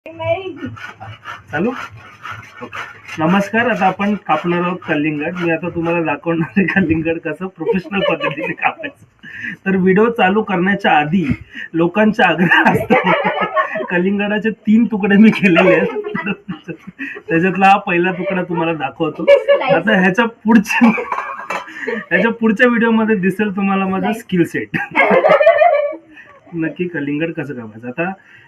चालू. नमस्कार. आता आपण कापणार आहोत कलिंगड. मी आता तुम्हाला दाखवणार आहे कलिंगड कसं प्रोफेशनल पद्धतीने कापायचं. तर व्हिडिओ चालू करण्याच्या आधी लोकांचा आग्रह असतो. कलिंगडाचे 3 तुकडे मी केलेले आहेत. त्याच्यातला हा पहिला तुकडा तुम्हाला दाखवतो. आता ह्याच्या पुढच्या व्हिडिओमध्ये दिसेल तुम्हाला माझा स्किल सेट. नक्की कलिंगड कसं कापायचं. आता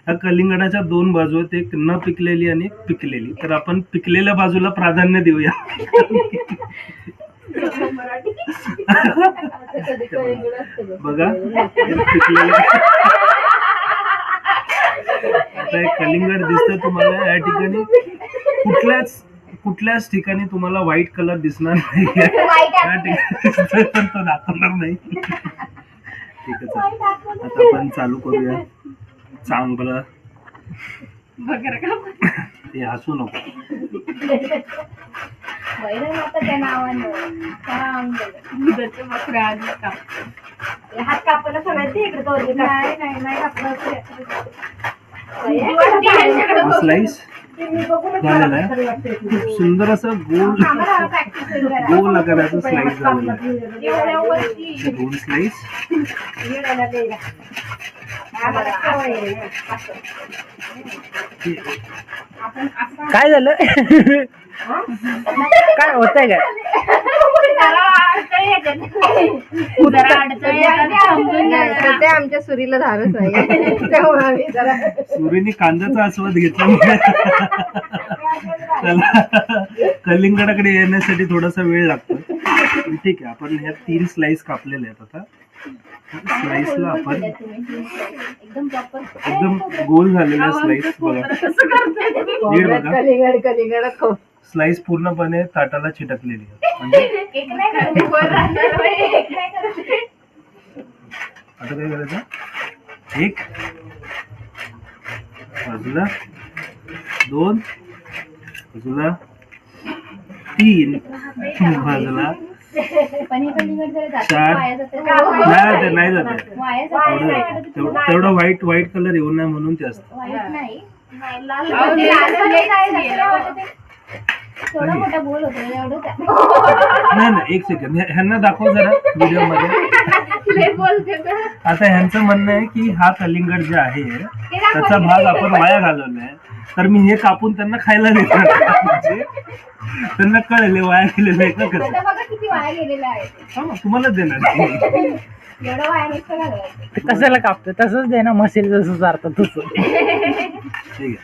ह्या कलिंगडाच्या 2 बाजू आहेत, एक न पिकलेली आणि एक पिकलेली. तर आपण पिकलेल्या बाजूला प्राधान्य देऊया. बघा पिकलेलं. आता एक कलिंगड दिसतंय तुम्हाला. या ठिकाणी कुठल्याच ठिकाणी तुम्हाला व्हाईट कलर दिसणार नाही. या ठिकाणी पण तो दाखवणार नाही. ठीक आहे, आता आपण चालू करूया. चांगलं ते हसू नको. हात कापायला सगळ्यात इकडे स्लाइस झालेला आहे. खूप सुंदर असं गोल आकाराचं स्लाइस झालेलं आहे. 2 स्लाइस. काय झालं? काय होतंय काय? सध्या आमच्या सुरीला धारच आहे. सुरीने कांद्याचा आस्वाद घेतला. त्याला कलिंगडाकडे येण्यासाठी थोडासा वेळ लागतो. ठीक आहे, आपण ह्या 3 स्लाइस कापलेल्या आहेत. आता स्लाइसला आपण एकदम गोल झालेल्या स्लाइस बघा. नीट बघा. स्लाइस पूर्णपणे ताटाला चिटकलेली आहे. म्हणजे आता काय करायचं, एक बाजूला, 2 बाजूला, 3 बाजूला, 4. नाही जाते. तेवढं व्हाईट कलर येऊ नये म्हणून ते असतं. नाही, एक सेकंड. ह्यांना दाखव जरा व्हिडिओ मध्ये. आता ह्यांचं म्हणणं आहे की हा कलिंगड जे आहे त्याचा भाग आपण वाया घालवलाय, तर मी हे कापून त्यांना खायला देणार. म्हणजे त्यांना कळले वाया गेलेलं आहे का कसं. तुम्हाला देणार. कशाला कापतो? तसंच दे ना, मशीन जसं चालतं तसं. ठीक आहे.